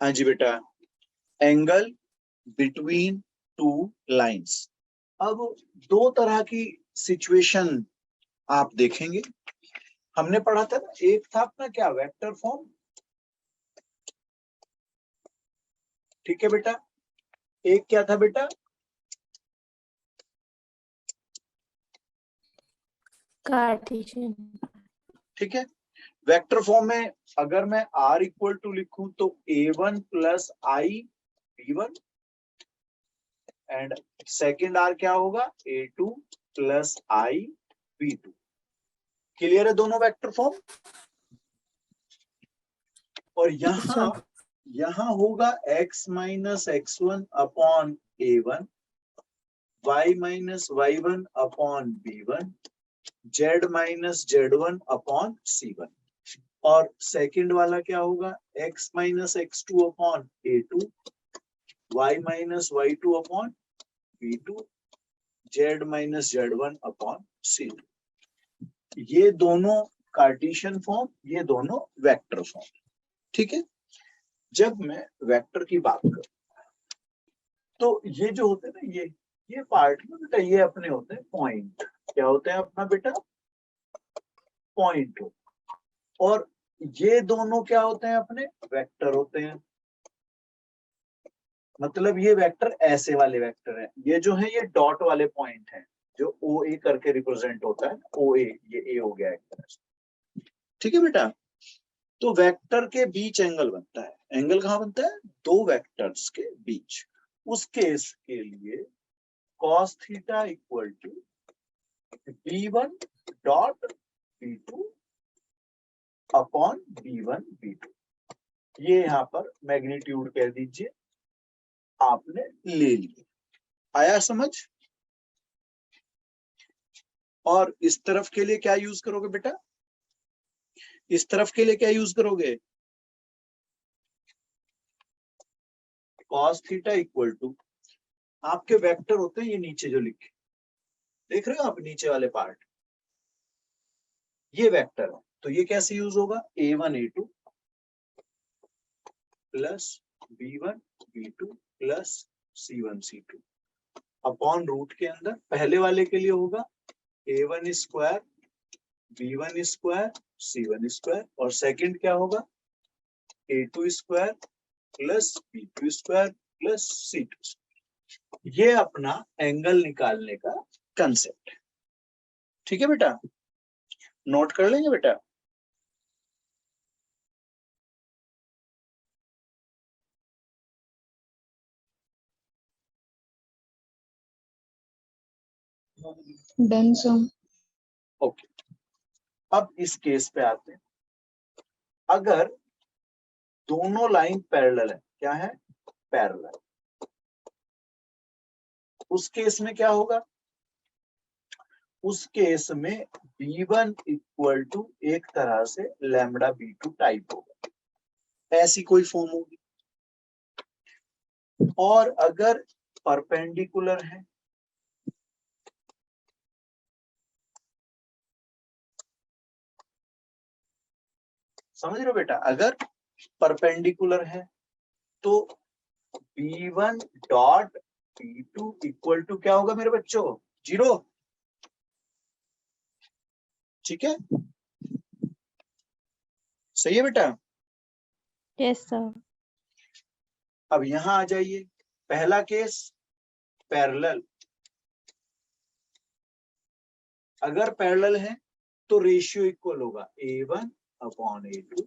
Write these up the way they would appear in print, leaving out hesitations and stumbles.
हाँ जी बेटा, angle between two lines. अब दो तरह की सिचुएशन आप देखेंगे। हमने पढ़ा था ना, एक था अपना क्या, वेक्टर फॉर्म, ठीक है बेटा। एक क्या था बेटा, कार्टेशियन। ठीक है। वेक्टर फॉर्म में अगर मैं r इक्वल टू लिखूं तो a1 plus I b1 and second r क्या होगा, a2 प्लस आई b2। क्लियर है दोनों वेक्टर फॉर्म। और यहाँ होगा x minus x1 upon a1, y minus y1 upon b1, z minus z1 upon c1। और सेकंड वाला क्या होगा, x minus x2 upon a2, y minus y2 upon b2, z minus z1 upon c2। ये दोनों Cartesian form, ये दोनों vector form, ठीक है। जब मैं वेक्टर की बात करूं तो ये जो होते हैं ना, ये पार्ट में बेटा ये अपने होते हैं पॉइंट। क्या होते हैं अपना बेटा, पॉइंट। और ये दोनों क्या होते हैं अपने, वेक्टर होते हैं। मतलब ये वेक्टर ऐसे वाले वेक्टर हैं, ये जो है ये डॉट वाले पॉइंट हैं, जो ओ ए करके रिप्रेजेंट होता है, ओ ए, ये ए हो गया एक तरह से, ठीक है बेटा। तो वेक्टर के बीच एंगल बनता है। एंगल कहाँ बनता है, दो वेक्टर्स के बीच। उस केस के लिए cos theta equal to b1 dot b2 upon b1 b2। ये यहाँ पर मैग्नीट्यूड कह दीजिए, आपने ले लिया। आया समझ। और इस तरफ के लिए क्या यूज करोगे बेटा, इस तरफ के लिए क्या यूज करोगे, cos थीटा इक्वल टू, आपके वेक्टर होते हैं ये नीचे जो लिखे, देख रहे हो आप नीचे वाले पार्ट, ये वेक्टर है। तो ये कैसे यूज होगा, a1 a2 plus b1 b2 plus c1 c2 upon root के अंदर पहले वाले के लिए होगा a1 square b1 square c1 square, और सेकंड क्या होगा a2 square plus b2 square plus c2। ये अपना एंगल निकालने का कंसेप्ट है, ठीक है बेटा। नोट कर लेंगे बेटा। Done sir. ओके, अब इस केस पे आते हैं। अगर दोनों लाइन पैरेलल है, क्या है, पैरेलल, उस केस में क्या होगा, उस केस में b1 इक्वल टू एक तरह से लैम्बडा b2 टाइप होगा, ऐसी कोई फॉर्म होगी। और अगर परपेंडिकुलर है, समझ रहे हो बेटा, अगर परपेंडिकुलर है तो b1 dot b2 equal to क्या होगा मेरे बच्चों, 0, ठीक है। सही है बेटा। Yes sir. अब यहां आ जाइए, पहला केस पैरेलल। अगर पैरेलल है तो रेशियो इक्वल होगा a1 upon a2,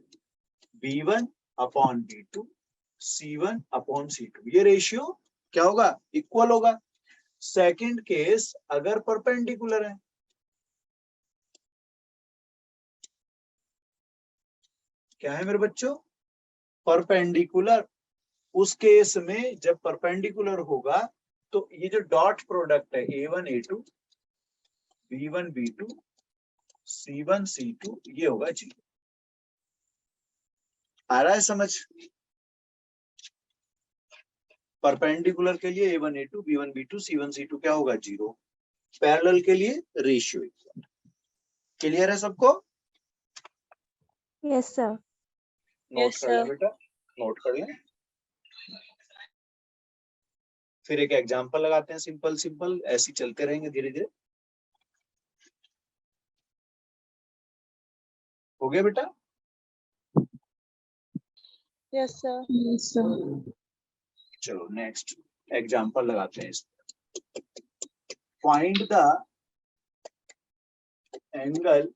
b1 upon b2, c1 upon c2। ये रेशियो क्या होगा, इक्वल होगा। सेकंड केस अगर परपेंडिकुलर है, क्या है मेरे बच्चों, परपेंडिकुलर। उस केस में जब परपेंडिकुलर होगा तो ये जो डॉट प्रोडक्ट है a1 a2 b1 b2 c1 c2 ये होगा 0। आ रहा है समझ। परपेंडिकुलर के लिए a1 a2 b1 b2 c1 c2 क्या होगा, 0। पैरेलल के लिए रेशियो इक्वल। क्लियर है सबको। Yes sir. नोट कर लें बेटा, नोट कर लें। फिर एक एग्जांपल लगाते हैं, सिंपल सिंपल ऐसे ही चलते रहेंगे धीरे धीरे। हो गया बेटा? Yes sir. चलो नेक्स्ट एग्जांपल लगाते हैं इसमें। फाइंड द एंगल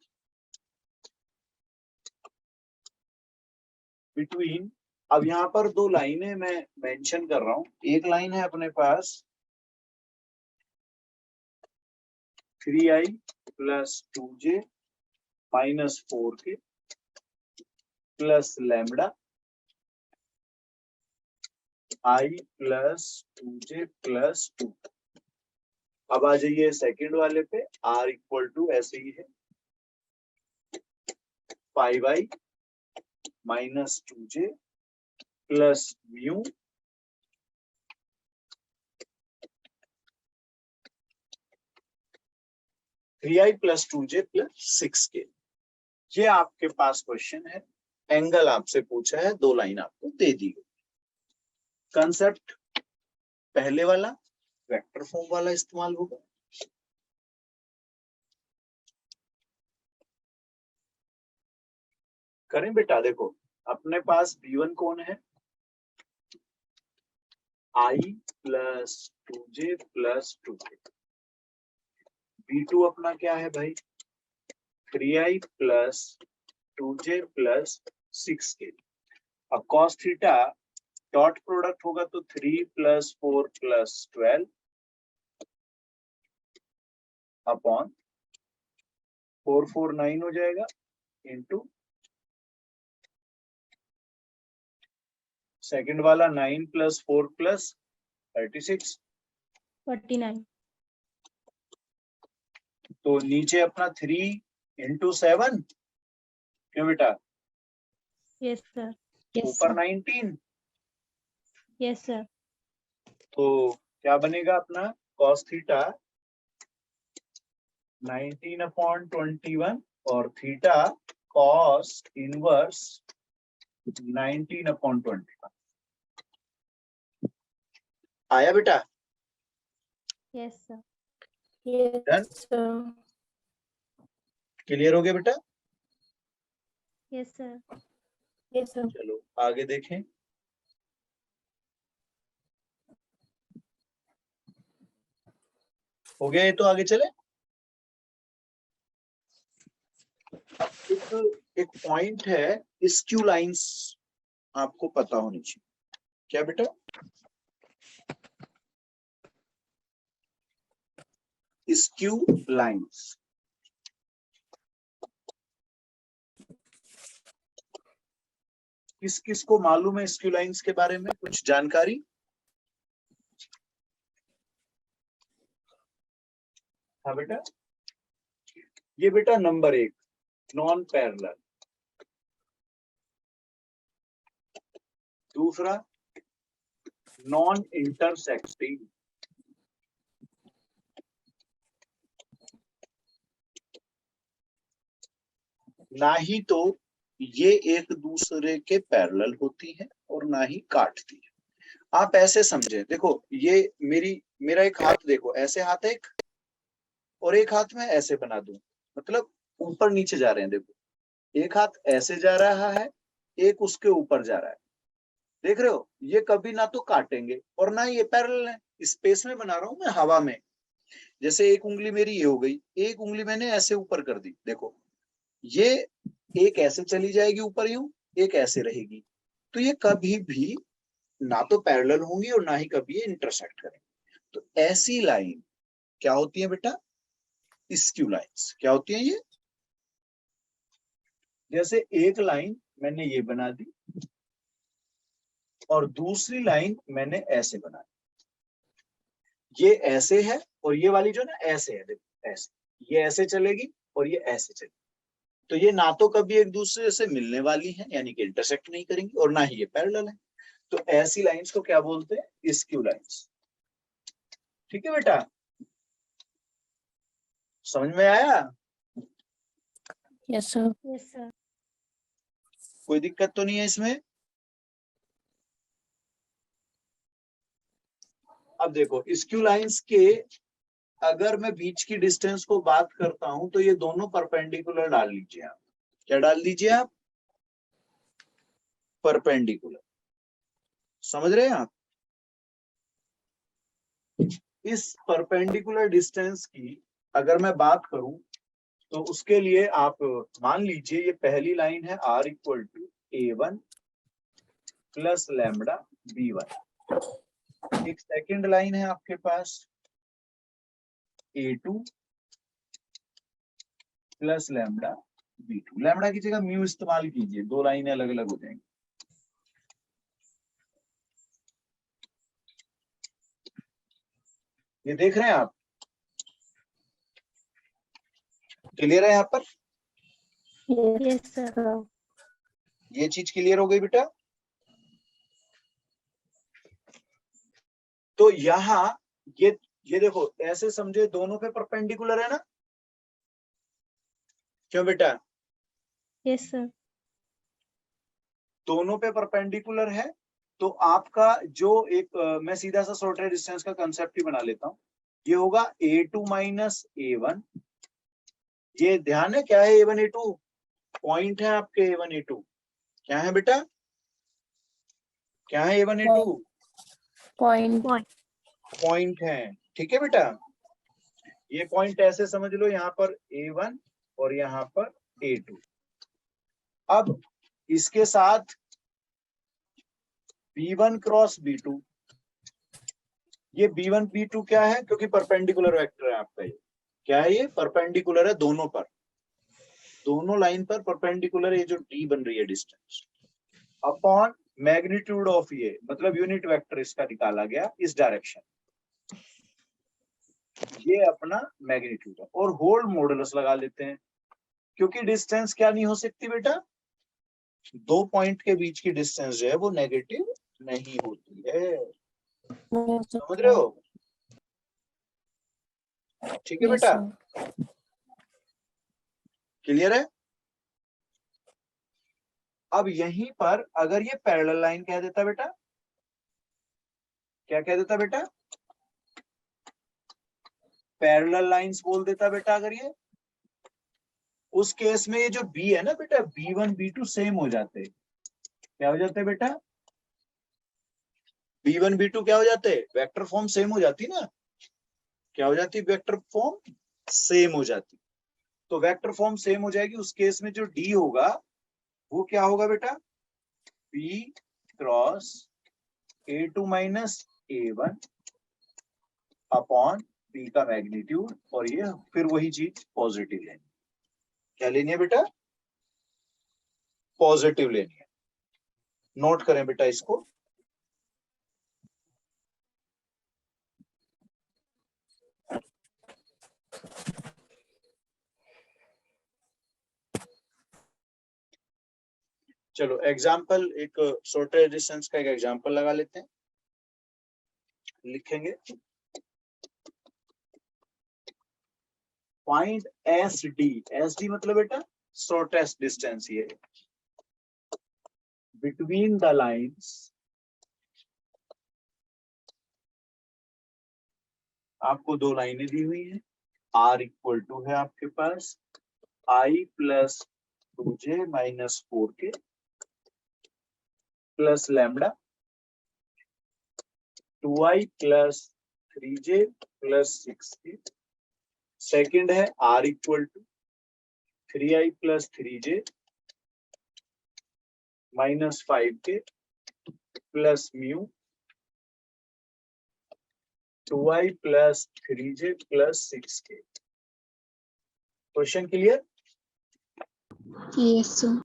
बिटवीन, अब यहाँ पर दो लाइनें मैं मेंशन कर रहा हूं। एक लाइन है अपने पास 3i plus 2j minus 4k plus lambda i plus 2j plus 2। अब आ जाइए सेकंड वाले पे, r इक्वल टू ऐसे ही है 5i minus 2j plus mu 3i plus 2j plus 6k। ये आपके पास क्वेश्चन है, एंगल आपसे पूछा है, दो लाइन आपको दे दी गई। कंसेप्ट पहले वाला वेक्टर फॉर्म वाला इस्तेमाल होगा। करें बेटा? देखो अपने पास B1 कौन है, i plus 2j plus 2k। B2 अपना क्या है भाई, 3i plus 2j plus 6k। अब cos थीटा डॉट प्रोडक्ट होगा तो 3 प्लस 4 प्लस 12 अपॉन 4 4 9 हो जाएगा इंटू सेकंड वाला 9 प्लस 4 प्लस 36 49। तो नीचे अपना 3 इंटू 7, क्यों बेटा? Yes sir. ऊपर 19, यस सर। तो क्या बनेगा अपना cos थीटा 19/21 और थीटा cos इनवर्स 19/21। आया बेटा? Yes sir. Done? Sir. Clear हो गया बेटा? Yes sir. Yes sir. चलो आगे देखें। हो गया ये, तो आगे चले। एक पॉइंट है, स्क्यू लाइंस आपको पता होनी चाहिए। क्या बेटा? Skew lines. किस किस को मालूम है स्क्यू लाइंस के बारे में कुछ जानकारी? हाँ बेटा, ये बेटा नंबर 1 नॉन पैरेलल, दूसरा नॉन इंटरसेक्टिंग, ना ही तो ये एक दूसरे के पैरेलल होती है और ना ही काटती है। आप ऐसे समझे, देखो ये मेरा एक हाथ देखो, ऐसे हाथ है एक, और एक हाथ में ऐसे बना दूं, मतलब ऊपर नीचे जा रहे हैं। देखो एक हाथ ऐसे जा रहा है, एक उसके ऊपर जा रहा है, देख रहे हो? ये कभी ना तो काटेंगे और ना ये पैरेलल है। स्पेस में बना रहा हूं मैं, हवा में। जैसे एक उंगली मेरी ये हो गई, एक उंगली मैंने ऐसे ऊपर कर दी, देखो ये एक ऐसे चली जाएगी ऊपर यूं, एक ऐसे रहेगी, तो ये कभी भी ना तो पैरेलल होंगी और ना ही कभी ये इंटरसेक्ट करेंगे। तो ऐसी लाइन क्या होती है बेटा? Skew lines. क्या होती है ये? जैसे एक लाइन मैंने ये बना दी और दूसरी लाइन मैंने ऐसे बना दी। ये ऐसे है और ये वाली जो ना ऐसे है, देखो ऐसे, ये ऐसे चलेगी और ये ऐसे चलेगी। तो ये ना तो कभी एक दूसरे से मिलने वाली है, यानी कि इंटरसेक्ट नहीं करेंगी, और ना ही ये पैरेलल है। तो ऐसी लाइंस को क्या बोलते हैं? Skew lines. ठीक है बेटा, समझ में आया? Yes sir. Yes sir. कोई दिक्कत तो नहीं है इसमें? अब देखो स्क्यू लाइंस के अगर मैं बीच की डिस्टेंस को बात करता हूं तो ये दोनों परपेंडिकुलर डाल लीजिए आप। क्या डाल दीजिए आप? परपेंडिकुलर। समझ रहे हैं आप? इस परपेंडिकुलर डिस्टेंस की अगर मैं बात करूं तो उसके लिए आप मान लीजिए ये पहली लाइन है r equal to a1 plus lambda b1। एक सेकंड लाइन है आपके पास a2 plus lambda b2। Lambda की जगह म्यू इस्तेमाल कीजिए, दो लाइनें अलग अलग हो जाएंगी। ये देख रहे हैं आप? क्लियर है यहाँ पर? Yes sir. ये चीज क्लियर हो गई बेटा? तो यहाँ ये देखो ऐसे समझे दोनों पे परपेंडिकुलर है ना? क्यों बेटा? Yes sir. दोनों पे परपेंडिकुलर है तो आपका जो एक मैं सीधा सा शॉर्टेस्ट डिस्टेंस का कंसेप्ट ही बना लेता हूँ। ये होगा a2 माइनस a1। ये ध्यान है क्या है a1 a2? पॉइंट है आपके a1 a2। क्या है बेटा? क्या है a1 a2? पॉइंट। पॉइंट है। ठीक है बेटा, ये पॉइंट ऐसे समझ लो यहाँ पर a1 और यहाँ पर a2। अब इसके साथ b1 क्रॉस b2। ये b1 b2 क्या है? क्योंकि परपेंडिकुलर वेक्टर है आपका। ये क्या है? ये परपेंडिकुलर है दोनों पर, दोनों लाइन पर परपेंडिकुलर। ये जो d बन रही है डिस्टेंस अपॉन मैग्नीट्यूड ऑफ ये मतलब यूनिट वेक्टर इसका निकाला गया इस डायरेक्शन, ये अपना मैग्नीट्यूड है। और होल मॉडुलस लगा लेते हैं क्योंकि डिस्टेंस क्या नहीं हो सकती बेटा? दो पॉइंट के बीच की डिस्टेंस जो है वो नेगेटिव नहीं होती है। समझ रहे हो? ठीक है बेटा, क्लियर है? अब यहीं पर अगर ये पैरेलल लाइन कह देता बेटा, क्या कह देता बेटा? पैरेलल लाइंस बोल देता बेटा अगर ये, उस केस में ये जो b है ना बेटा, b1 b2 सेम हो जाते। क्या हो जाते बेटा? b1 b2 क्या हो जाते? वेक्टर फॉर्म सेम हो जाती ना। क्या हो जाती? वेक्टर फॉर्म सेम हो जाती। तो वेक्टर फॉर्म सेम हो जाएगी, उस केस में जो d होगा वो क्या होगा बेटा? b cross a2 minus a1 upon b का मैग्नीट्यूड। और ये फिर वही चीज पॉजिटिव लेनी। क्या लेनी है बेटा? पॉजिटिव लेनी है। नोट करें बेटा इसको। चलो एग्जाम्पल, एक शॉर्टेस्ट डिस्टेंस का एक एग्जाम्पल लगा लेते हैं। लिखेंगे पॉइंट एस डी मतलब बेटा शॉर्टेस्ट डिस्टेंस ये बिटवीन द लाइंस। आपको दो लाइनें दी हुई हैं, आर इक्वल टू है आपके पास I plus 2j minus 4k plus lambda 2i plus 3j plus 6k। Second है r equal to 3i plus 3j minus 5k plus mu 2i plus 3j plus 6k। Question clear? Yes sir.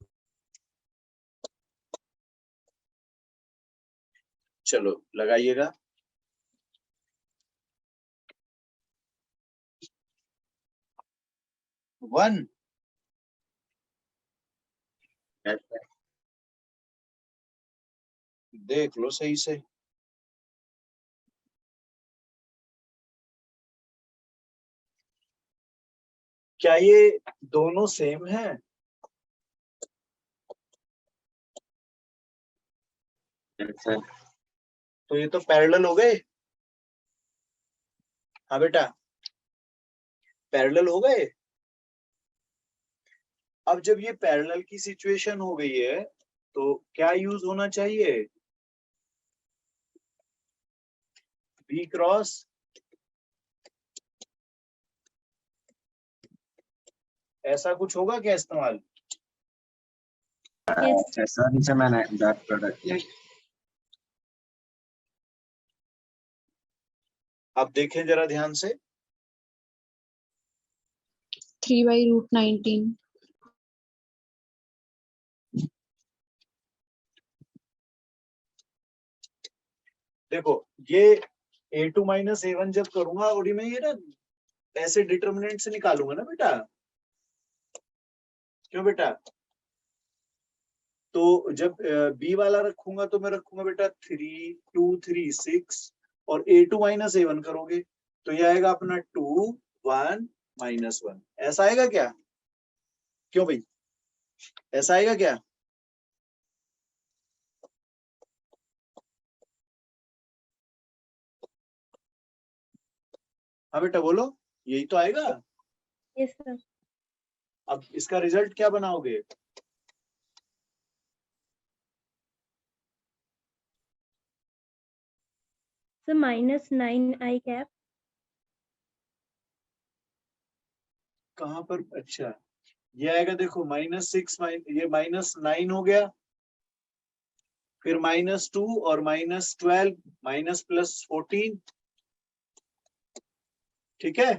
चलो लगाइएगा। One देख लो सही से। क्या ये दोनों same है? तो ये तो पैरेलल हो गए। हाँ बेटा, पैरेलल हो गए। अब जब ये पैरेलल की सिचुएशन हो गई है तो क्या यूज होना चाहिए? बी क्रॉस ऐसा कुछ होगा क्या इस्तेमाल? Yes. ऐसा नीचे मैंने डॉट प्रोडक्ट किया। अब देखें जरा ध्यान से। 3/√19. देखो ये a2 माइनस a1 जब करूंगा और मैं ये ना ऐसे डिटर्मिनेंट से निकालूंगा ना बेटा, क्यों बेटा? तो जब b वाला रखूंगा तो मैं रखूंगा बेटा 3 2 3 6 और a2 माइनस a1 करोगे तो ये आएगा अपना 2 1 माइनस 1। ऐसा आएगा क्या? क्यों भाई, ऐसा आएगा क्या? हाँ बेटा बोलो, यही तो आएगा। Yes, sir. अब इसका रिजल्ट क्या बनाओगे? So -9 I cap. कहाँ पर? अच्छा ये आएगा, देखो -6 ये -9 हो गया, फिर -2 और -12 -+14, ठीक है।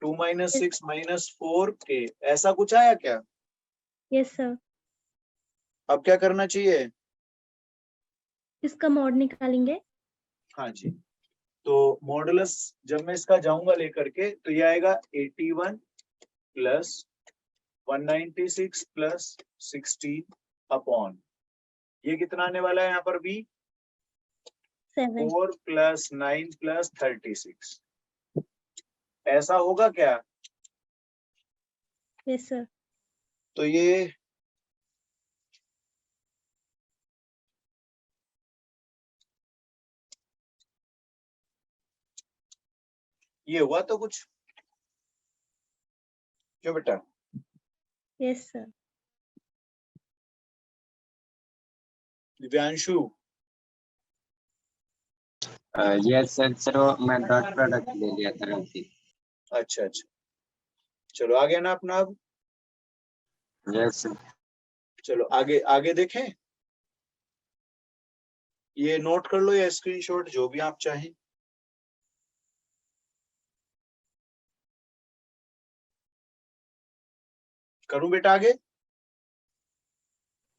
2 - 6 -4 ऐसा कुछ आया क्या? Yes, sir. अब क्या करना चाहिए? इसका मॉड निकालेंगे। हाँ जी, तो मॉडुलस जब मैं इसका जाऊंगा लेकर के तो ये आएगा 81 प्लस 196 प्लस 16 अपॉन, ये कितना आने वाला है यहाँ पर भी? 7. 4 + 9 + 36। ऐसा होगा क्या? Yes, sir. तो ये हुआ तो कुछ, क्यों बेटा? Yes, sir. दिव्यांशु, ये सर वो मैं डॉट प्रोडक्ट ले लिया था गलती। अच्छा अच्छा, चलो आ गया ना अपना। अब यस चलो आगे आगे देखें, ये नोट कर लो या स्क्रीनशॉट जो भी आप चाहें। करूं बेटा आगे?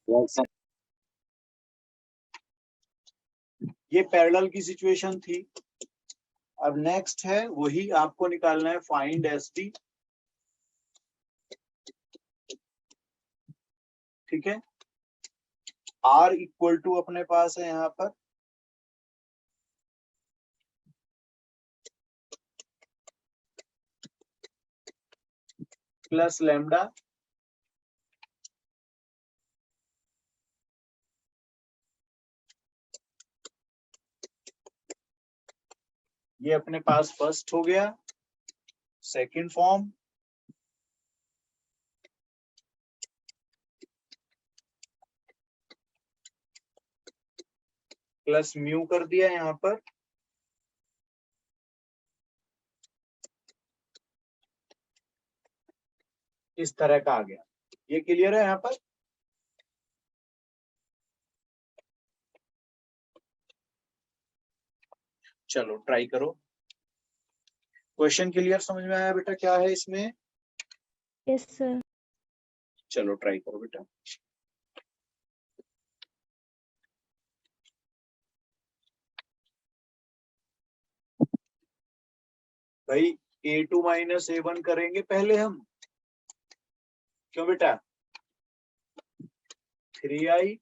Yes sir. ये पैरेलल की सिचुएशन थी। अब नेक्स्ट है वही आपको निकालना है, फाइंड SD, ठीक है। R = अपने पास है यहाँ पर प्लस लैम्डा, ये अपने पास फर्स्ट हो गया। सेकंड फॉर्म प्लस म्यू कर दिया यहाँ पर, इस तरह का आ गया। ये क्लियर है यहाँ पर? चलो ट्राई करो। क्वेश्चन क्लियर समझ में आया बेटा क्या है इसमें? Yes, sir. चलो ट्राई करो बेटा। भाई a2 - a1 करेंगे पहले हम, क्यों बेटा? 3i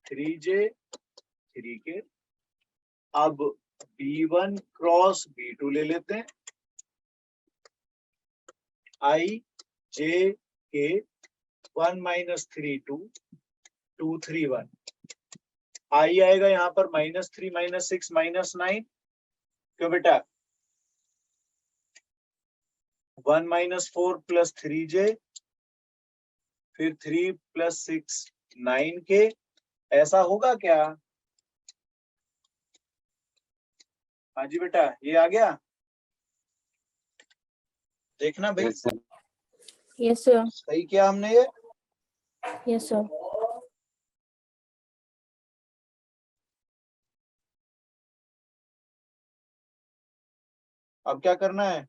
3j 3k। अब b1 क्रॉस b2 ले लेते हैं, i j k 1 - 3 2 2 3 1। i आएगा यहाँ पर -3 - 6 - 9, क्यों बेटा? 1 माइनस 4 प्लस 3j, फिर 3 प्लस 6 9k। ऐसा होगा क्या? हाँ जी बेटा, ये आ गया, देखना भाई, Yes, sir. Yes, sir. सही किया हमने ये। Yes, sir. अब क्या करना है?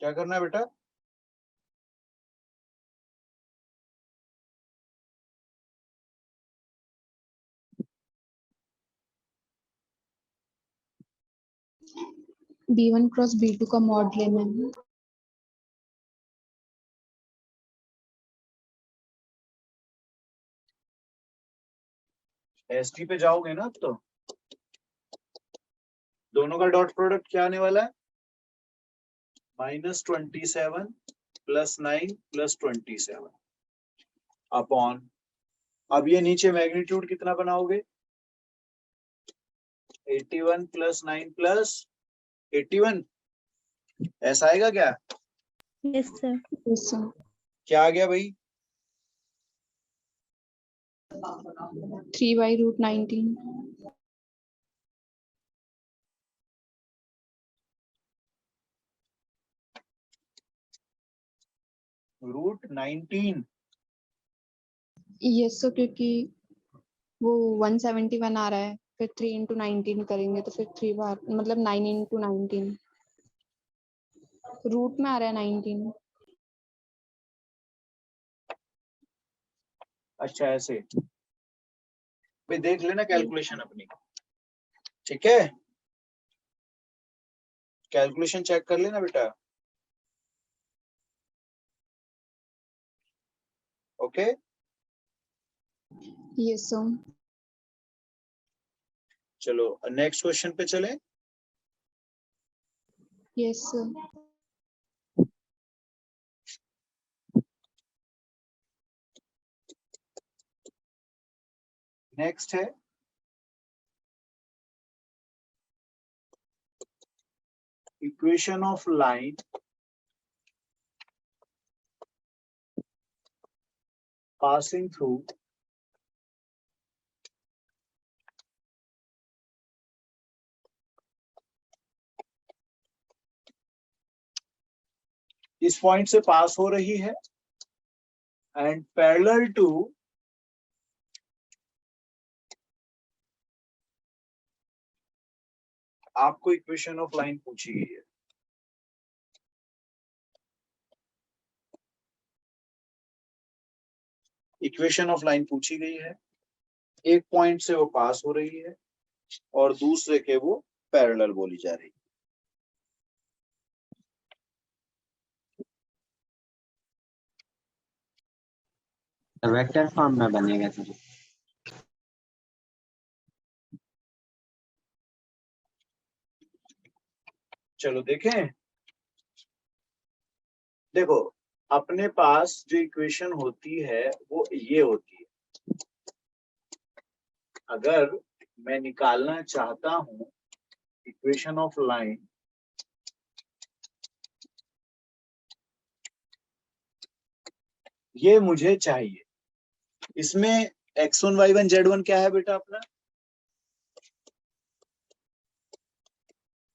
क्या करना है बेटा? B1 क्रॉस B2 का मॉड लेना है। एसटी पे जाओगे ना अब तो। दोनों का डॉट प्रोडक्ट क्या आने वाला है? -27 प्लस 9 प्लस 27 अपॉन, अब ये नीचे मैग्नीट्यूड कितना बनाओगे? 81 प्लस 9 प्लस 81, ऐसा आएगा क्या? Yes, sir. Yes, sir. क्या आ गया भाई? 3/√19। √19। यस सर, क्योंकि वो 171 आ रहा है, फिर 3 into 19 करेंगे तो फिर 3 बार मतलब 9 into 19 रूट में आ रहा है 19। अच्छा ऐसे भाई, देख लेना कैलकुलेशन अपनी, ठीक है? कैलकुलेशन चेक कर लेना बेटा, ओके? Yes sir. चलो नेक्स्ट क्वेश्चन पे चलें। Yes sir. नेक्स्ट है equation of line passing through इस पॉइंट से पास हो रही है एंड पैरेलल टू आपको इक्वेशन ऑफ लाइन पूछी गई है। इक्वेशन ऑफ लाइन पूछी गई है, एक पॉइंट से वो पास हो रही है और दूसरे के वो पैरेलल बोली जा रही है। वेक्टर फॉर्म में बनेगा सर। चलो देखें, देखो अपने पास जो इक्वेशन होती है वो ये होती है। अगर मैं निकालना चाहता हूं इक्वेशन ऑफ लाइन, ये मुझे चाहिए। इसमें x1 y1 z1 क्या है बेटा अपना?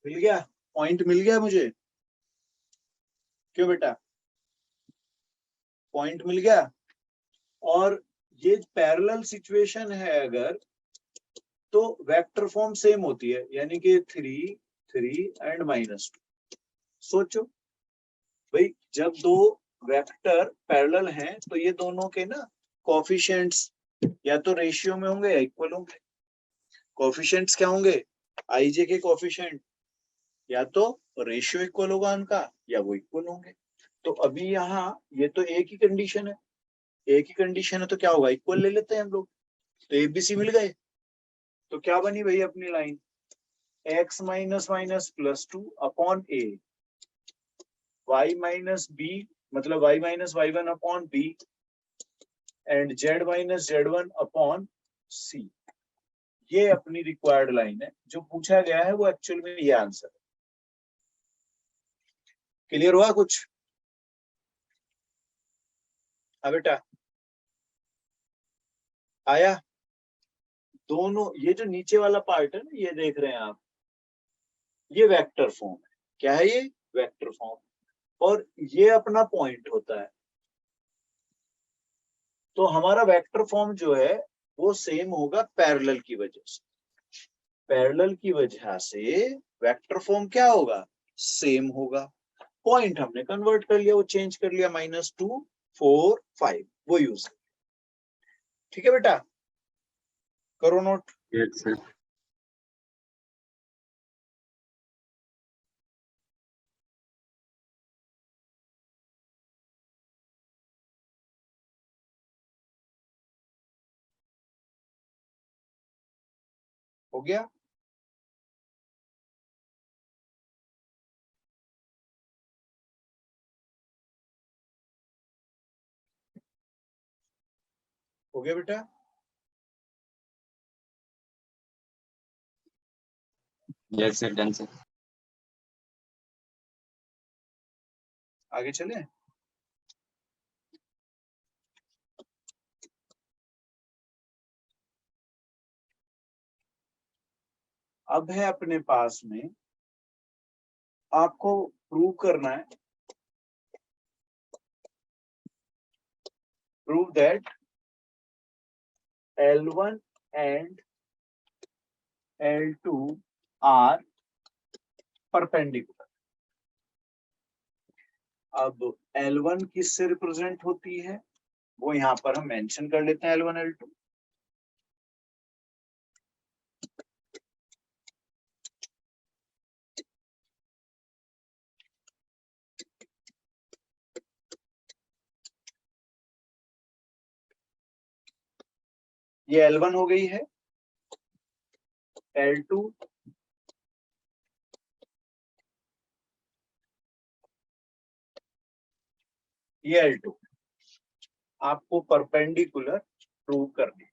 मिल गया, पॉइंट मिल गया मुझे, क्यों बेटा? पॉइंट मिल गया। और ये पैरेलल सिचुएशन है अगर, तो वेक्टर फॉर्म सेम होती है, यानी कि 3 3 एंड -2। सोचो भाई, जब दो वेक्टर पैरेलल हैं तो ये दोनों के ना कोएफिशिएंट्स या तो रेशियो में होंगे या इक्वल होंगे। कोएफिशिएंट्स क्या होंगे? आईजे के कोएफिशिएंट या तो रेशियो इक्वल होगा उनका या वो इक्वल होंगे। तो अभी यहाँ ये तो एक ही कंडीशन है, एक ही कंडीशन है तो क्या होगा? इक्वल ले लेते हैं हम लोग। तो एबीसी मिल गए, तो क्या बनी भाई अपनी line? x minus minus plus 2 upon a, y minus b मतलब y minus y1 upon b, and z minus z1 upon C. ये अपनी रिक्वायर्ड लाइन है, जो पूछा गया है वो एक्चुअल में ये आंसर है। क्लियर हुआ कुछ? हाँ बेटा, आया? दोनों ये जो नीचे वाला पार्ट है ना, ये देख रहे हैं आप, ये वेक्टर फॉर्म है। क्या है ये? Vector form. और ये अपना पॉइंट होता है। तो हमारा वेक्टर फॉर्म जो है वो सेम होगा पैरेलल की वजह से। पैरेलल की वजह से वेक्टर फॉर्म क्या होगा? सेम होगा। पॉइंट हमने कन्वर्ट कर लिया, वो चेंज कर लिया, -2 4 5 वो यूज। ठीक है बेटा, करो नोट। Yes, sir. हो गया? हो गया बेटा? Yes, sir. Done, sir. आगे चले। अब है अपने पास में, आपको प्रूव करना है, prove that L1 and L2 are perpendicular। अब L1 किससे रिप्रेजेंट होती है, वो यहां पर हम मेंशन कर लेते हैं, L1 L2। ये L1 हो गई है, L2 ये L2 आपको परपेंडिकुलर प्रूव करनी है।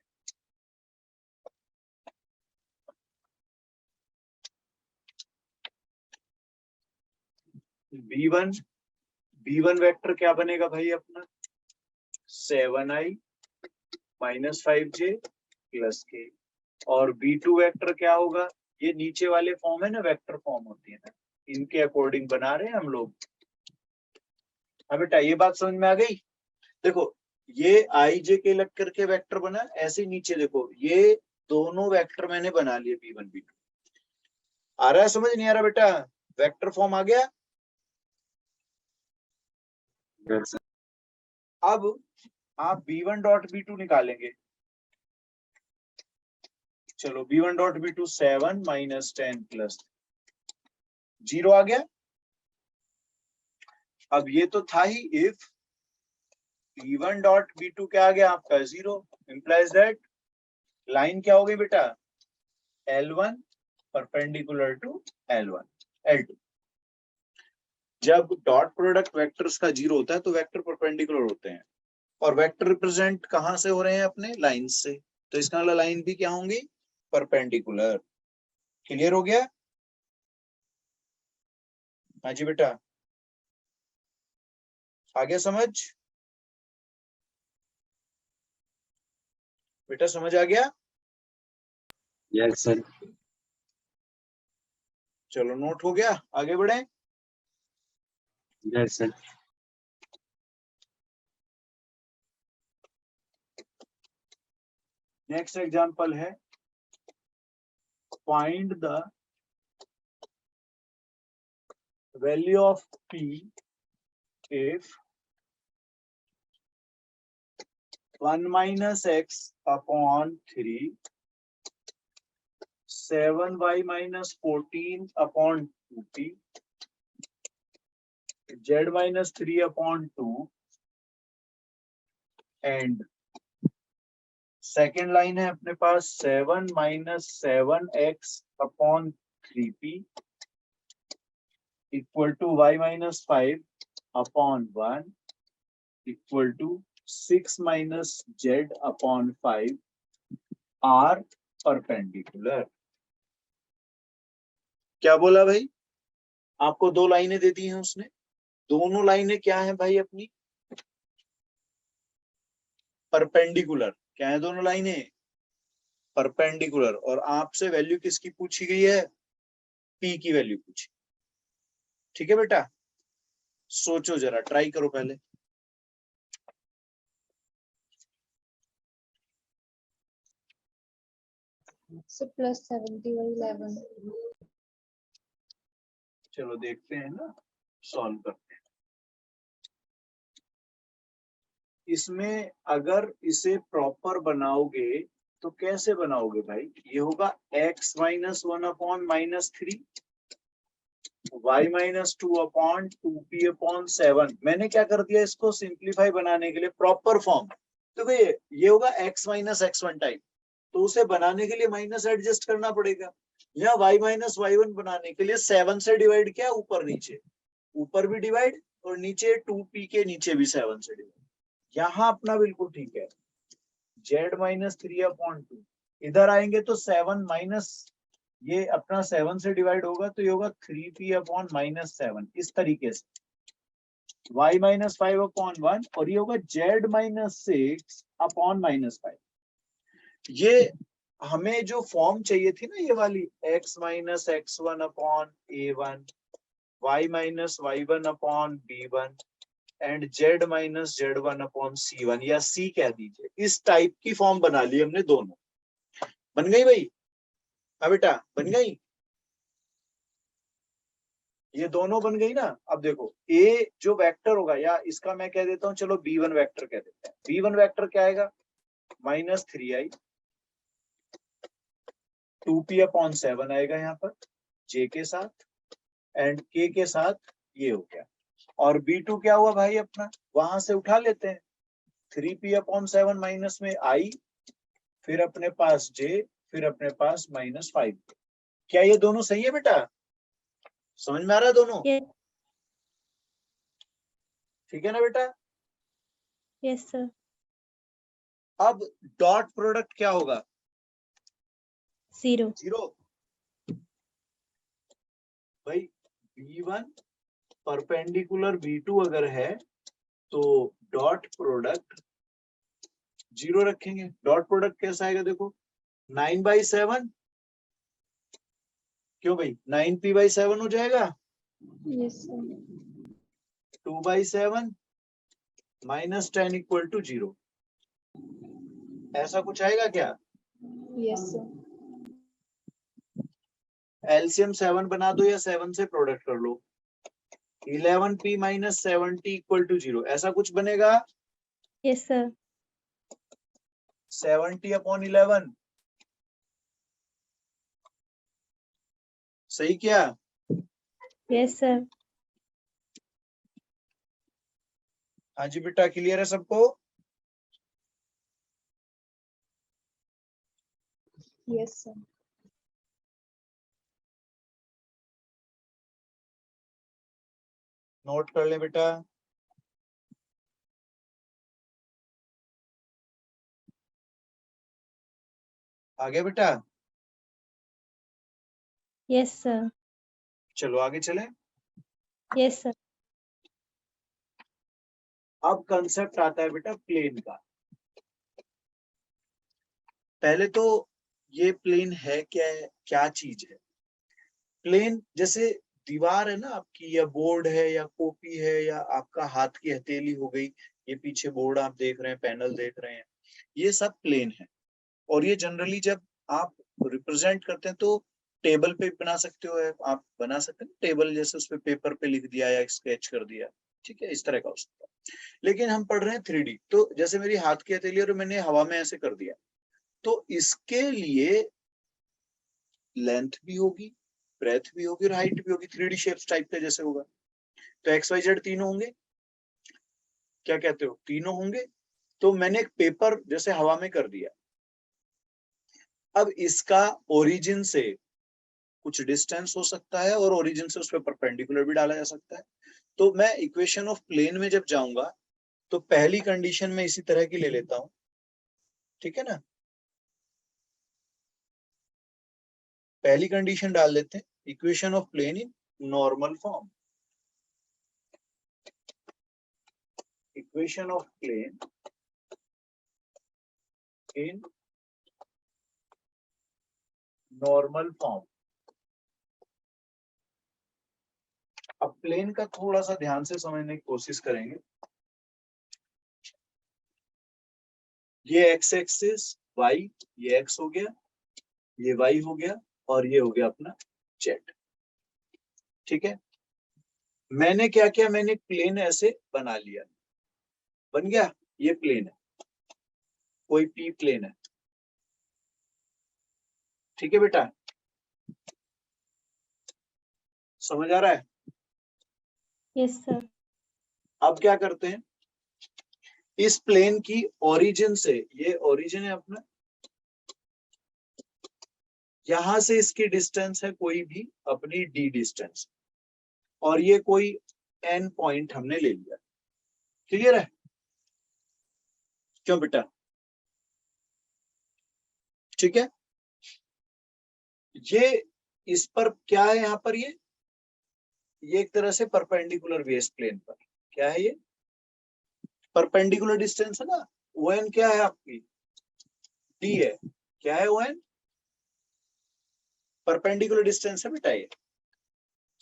B1 वेक्टर क्या बनेगा भाई अपना? 7i - 5j + k। और B2 वेक्टर क्या होगा? ये नीचे वाले फॉर्म है ना, वेक्टर फॉर्म होती है ना, इनके अकॉर्डिंग बना रहे हैं हम लोग। हाँ बेटा, ये बात समझ में आ गई? देखो, ये i j k लग करके वेक्टर बना, ऐसे नीचे देखो, ये दोनों वेक्टर मैंने बना लिए, B1 B2। आ रहा है समझ? नहीं आ रहा बेटा? वेक्टर फॉर्म आ गया। Yes, sir. अब आप B1 डॉट B2 निकालेंगे। चलो, B1 डॉट B2 7 - 10 + 0 आ गया। अब ये तो था ही, इफ B1 डॉट B2 क्या आ गया आपका? 0, इंप्लाइज दैट लाइन क्या हो गई बेटा? L1 perpendicular to L1 L2। जब डॉट प्रोडक्ट वेक्टर्स का 0 होता है तो वेक्टर परपेंडिकुलर होते हैं, और वेक्टर रिप्रेजेंट कहां से हो रहे हैं? अपने लाइन से। तो इसका मतलब लाइन भी क्या होंगी? परपेंडिकुलर। क्लियर हो गया? हाँ जी बेटा, आ गया समझ? बेटा समझ आ गया? Yes, sir. चलो, नोट हो गया, आगे बढ़े। Yes, sir. नेक्स्ट एग्जांपल है, find the value of P if 1 - x upon 3 7y - 14 upon 2t z - 3 upon 2 and second line है अपने पास 7 - 7x upon 3p equal to y - 5 upon 1 equal to 6 - z upon 5 are perpendicular. क्या बोला भाई? आपको दो लाइनें दे दी हैं उसने, दोनों लाइनें क्या है भाई अपनी? परपेंडिकुलर। क्या है दोनों लाइनें? परपेंडिकुलर। और आपसे वैल्यू किसकी पूछी गई है? पी की वैल्यू पूछी। ठीक है बेटा, सोचो जरा, ट्राई करो पहले। So plus 70 by 11. चलो देखते हैं ना, सॉल्व करते हैं। इसमें अगर इसे प्रॉपर बनाओगे तो कैसे बनाओगे भाई? ये होगा x minus 1 upon -3, y minus 2 upon 2p upon 7। मैंने क्या कर दिया, इसको सिंप्लीफाई बनाने के लिए प्रॉपर फॉर्म। तो भाई ये होगा x माइनस x1 टाइम, तो उसे बनाने के लिए माइनस एडजस्ट करना पड़ेगा। या y माइनस y1 बनाने के लिए 7 से डिवाइड किया, ऊपर नीचे, ऊपर भी डिवाइड और नीचे 2p के नीचे भी 7 से डिवाइड। यहाँ अपना बिल्कुल ठीक है, z माइनस 3 अपॉन 2। इधर आएंगे तो 7 माइनस, ये अपना 7 से डिवाइड होगा तो ये होगा 3p अपॉन -7। इस तरीके से y माइनस 5 अपॉन 1, और ये होगा z माइनस 6 अपॉन -5। ये हमें जो फॉर्म चाहिए थी ना, ये वाली x minus x1 upon a1, y minus y1 upon b1 and z minus z1 upon c1, या c कह दीजिए, इस टाइप की फॉर्म बना ली हमने दोनों। बन गई भाई? हाँ बेटा, बन गई। ये दोनों बन गई ना। अब देखो a जो वेक्टर होगा, या इसका मैं कह देता हूं, चलो b1 वेक्टर कह देते हैं। b1 वेक्टर क्या आएगा? -3i 2p अपॉन 7 आएगा यहाँ पर j के साथ, एंड k के साथ ये हो गया। और b2 क्या हुआ भाई अपना? वहां से उठा लेते हैं, 3p अपॉन 7 माइनस में i, फिर अपने पास j, फिर अपने पास -5। क्या ये दोनों सही है बेटा? समझ में आ रहा है दोनों? Yes, ठीक है ना बेटा? yes sir. अब डॉट प्रोडक्ट क्या होगा? 0. 0। भाई b1 परपेंडिकुलर b2 अगर है तो डॉट प्रोडक्ट 0 रखेंगे। डॉट प्रोडक्ट कैसा आएगा देखो, 9/7। क्यों भाई? 9p/7 हो जाएगा, Yes sir. 2/7 -10 equal to 0। ऐसा कुछ आएगा क्या? Yes sir. एलसीएम 7 बना दो या 7 से प्रोडक्ट कर लो, 11p - 70 इक्वल टू 0। ऐसा कुछ बनेगा? Yes sir. 70 अपॉन 11। सही क्या? Yes sir. हाँ जी बेटा, क्लियर है सबको? Yes sir. नोट कर ले बेटा। आगे बेटा, Yes sir. चलो आगे चले। Yes sir. अब कंसेप्ट आता है बेटा प्लेन का। पहले तो ये प्लेन है क्या? है क्या चीज है प्लेन? जैसे दीवार है ना आपकी, या बोर्ड है, या कॉपी है, या आपका हाथ की हथेली हो गई, ये पीछे बोर्ड आप देख रहे हैं, पैनल देख रहे हैं, ये सब प्लेन है। और ये जनरली जब आप रिप्रेजेंट करते हैं तो टेबल पे बना सकते हो, आप बना सकते हैं टेबल जैसे, उस पे पेपर पे लिख दिया या स्केच कर दिया, ठीक है, इस तरह का हो सकता है। लेकिन हम पढ़ रहे हैं 3D, तो जैसे मेरी हाथ की हथेली और मैंने हवा में ऐसे कर दिया, तो इसके लिए लेंथ भी होगी, ब्रेथ भी होगी और हाइट भी होगी, 3D शेप्स टाइप का जैसे होगा। तो एक्स वाई जेड तीनों होंगे। क्या कहते हो? तीनों होंगे। तो मैंने एक पेपर जैसे हवा में कर दिया, अब इसका ओरिजिन से कुछ डिस्टेंस हो सकता है और ओरिजिन से उस पर परपेंडिकुलर भी डाला जा सकता है। तो मैं इक्वेशन ऑफ प्लेन में जब जाऊंगा तो पहली कंडीशन में इसी तरह की ले लेता हूं, ठीक है ना। पहली कंडीशन डाल देते हैं, equation of plane in normal form. Equation of plane in normal form. अब प्लेन का थोड़ा सा ध्यान से समझने की कोशिश करेंगे। ये एक्स एक्सिस वाई, ये एक्स हो गया, ये वाई हो गया, और ये हो गया अपना जेड। ठीक है, मैंने क्या किया, मैंने प्लेन ऐसे बना लिया, बन गया, ये प्लेन है, कोई पी प्लेन है। ठीक है बेटा, समझ आ रहा है? Yes sir. अब क्या करते हैं, इस प्लेन की ओरिजिन से, ये ओरिजिन है अपना, यहां से इसकी डिस्टेंस है कोई भी अपनी डी डिस्टेंस, और ये कोई एन पॉइंट हमने ले लिया। क्लियर है? क्यों बेटा? ठीक है, ये इस पर क्या है, यहाँ पर ये एक तरह से परपेंडिकुलर बेस प्लेन पर क्या है, ये परपेंडिकुलर डिस्टेंस है ना। ओ एन क्या है आपकी, डी है। क्या है ओ एन? परपेंडिकुलर डिस्टेंस है बेटा, ये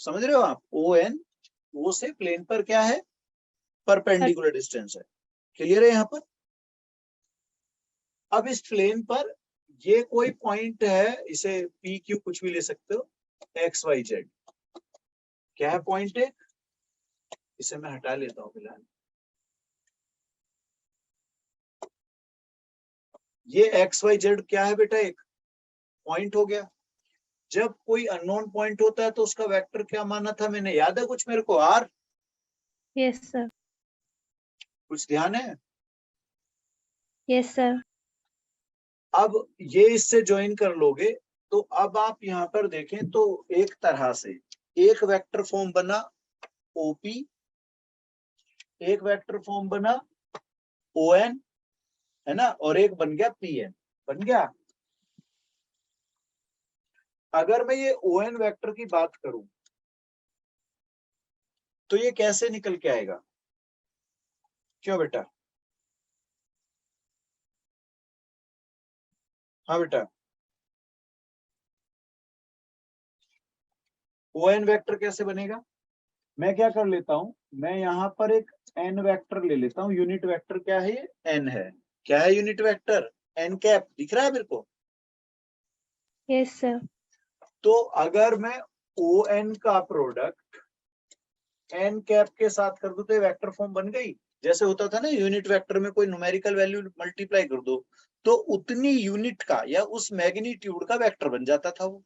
समझ रहे हो आप? ओ एन वो से प्लेन पर क्या है, परपेंडिकुलर डिस्टेंस है। क्लियर है यहाँ पर? अब इस प्लेन पर ये कोई पॉइंट है, इसे पी क्यू कुछ भी ले सकते हो, एक्स वाई जेड। क्या है पॉइंट है, इसे मैं हटा लेता हूं फिलहाल। ये एक्स वाई जेड क्या है बेटा, एक पॉइंट हो गया। जब कोई अननोन पॉइंट होता है तो उसका वेक्टर क्या माना था मैंने, याद है कुछ मेरे को? आर। Yes sir. कुछ ध्यान है? Yes sir. अब ये इससे ज्वाइन कर लोगे तो अब आप यहाँ पर देखें तो एक तरह से एक वेक्टर फॉर्म बना ओपी, एक वेक्टर फॉर्म बना ओएन, है ना, और एक बन गया पीएन। बन गया। अगर मैं ये ओएन वेक्टर की बात करूं तो ये कैसे निकल के आएगा? क्यों बेटा? हाँ बेटा, ओएन वेक्टर कैसे बनेगा? मैं क्या कर लेता हूं, मैं यहाँ पर एक एन वेक्टर ले लेता हूं। यूनिट वेक्टर क्या है, ये एन है। क्या है यूनिट वेक्टर? N cap. दिख रहा है मेरे को? Yes sir. तो अगर मैं ओ एन का प्रोडक्ट एन कैप के साथ कर दूं तो ये वेक्टर फॉर्म बन गई। जैसे होता था ना यूनिट वेक्टर में कोई न्यूमेरिकल वैल्यू मल्टीप्लाई कर दो तो उतनी यूनिट का या उस मैग्नीट्यूड का वेक्टर बन जाता था वो।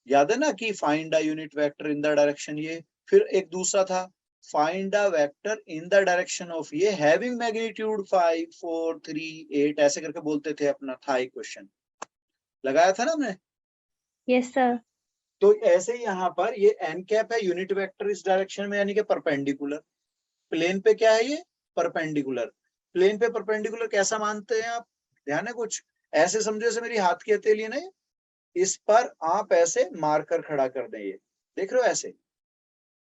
याद है ना कि find a unit vector in the direction, ये। फिर एक दूसरा था find a vector in the direction of ये हैविंग मैग्नीट्यूड 5 4 3 8, ऐसे करके बोलते थे, अपना था एक क्वेश्चन लगाया था ना हमने। Yes sir. तो ऐसे ही यहाँ पर ये एन कैप है, यूनिट वेक्टर इस डायरेक्शन में, यानी कि परपेंडिकुलर। प्लेन पे क्या है, ये परपेंडिकुलर। प्लेन पे परपेंडिकुलर कैसा मानते हैं आप? ध्यान है कुछ? ऐसे समझो जैसे मेरी हाथ की हथेली है ना, इस पर आप ऐसे मारकर खड़ा कर दें, ये देख रहे हो ऐसे,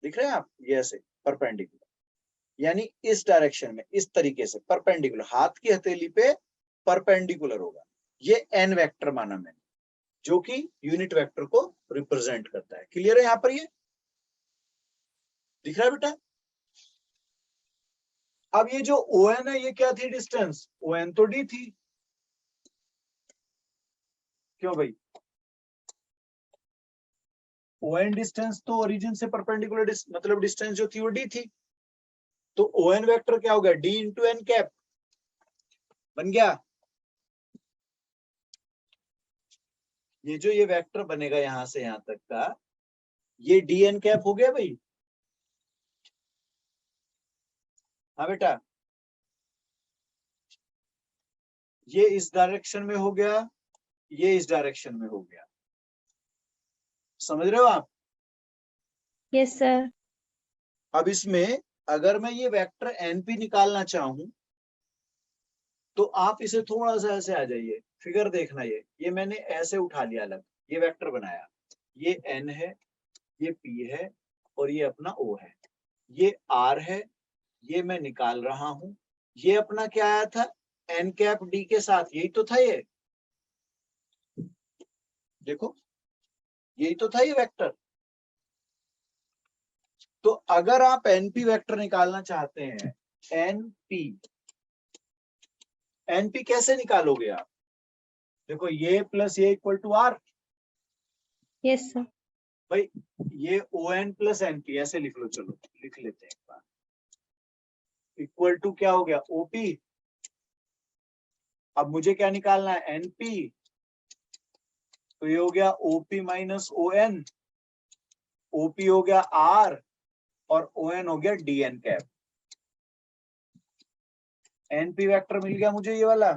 दिख रहे हैं आप? ये ऐसे परपेंडिकुलर, यानी इस डायरेक्शन में इस तरीके से परपेंडिकुलर, हाथ की हथेली पे परपेंडिकुलर होगा। ये एन वेक्टर माना मैंने, जो कि यूनिट वेक्टर को रिप्रेजेंट करता है। क्लियर है यहाँ पर? ये दिख रहा है बेटा? अब ये जो ओ एन है, ये क्या थी डिस्टेंस? ओ एन तो डी थी। क्यों भाई? ओ एन डिस्टेंस तो ओरिजिन से परपेंडिकुलर मतलब डिस्टेंस जो थी वो डी थी। तो ओ एन वेक्टर क्या हो गया, डी इंटू एन कैप। बन गया। ये जो ये वेक्टर बनेगा यहां से यहां तक का, ये डी एन कैप हो गया भाई। हाँ बेटा, ये इस डायरेक्शन में हो गया, ये इस डायरेक्शन में हो गया। समझ रहे हो आप? Yes sir. अब इसमें अगर मैं ये वेक्टर एनपी निकालना चाहूं तो आप इसे थोड़ा सा ऐसे आ जाइए, फिगर देखना, ये मैंने ऐसे उठा लिया अलग, ये वेक्टर बनाया, ये n है, ये p है और ये अपना o है, ये r है, ये मैं निकाल रहा हूं, ये अपना क्या आया था n कैप d के साथ, यही तो था ये, देखो यही तो था ये वेक्टर। तो अगर आप np वेक्टर निकालना चाहते हैं, np कैसे निकालोगे आप? देखो ये प्लस ये equal to r, Yes, sir. भाई ये on प्लस np ऐसे लिख लो, चलो लिख लेते हैं एक बार, इक्वल टू क्या हो गया op। अब मुझे क्या निकालना है np, तो ये हो गया op माइनस on, op हो गया r और on हो गया dn कैप। np वेक्टर मिल गया मुझे ये वाला,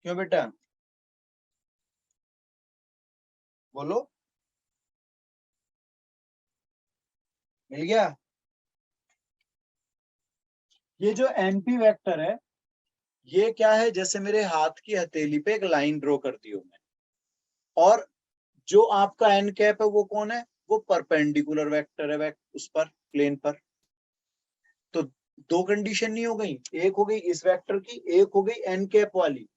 क्यों बेटा बोलो, मिल गया। ये जो np वेक्टर है ये क्या है, जैसे मेरे हाथ की हथेली पे एक लाइन ड्रॉ कर दी हो मैं, और जो आपका n कैप है वो कौन है, वो परपेंडिकुलर वेक्टर है उस पर, प्लेन पर। तो दो कंडीशन नहीं हो गई, एक हो गई इस वेक्टर की, एक हो गई n कैप वाली,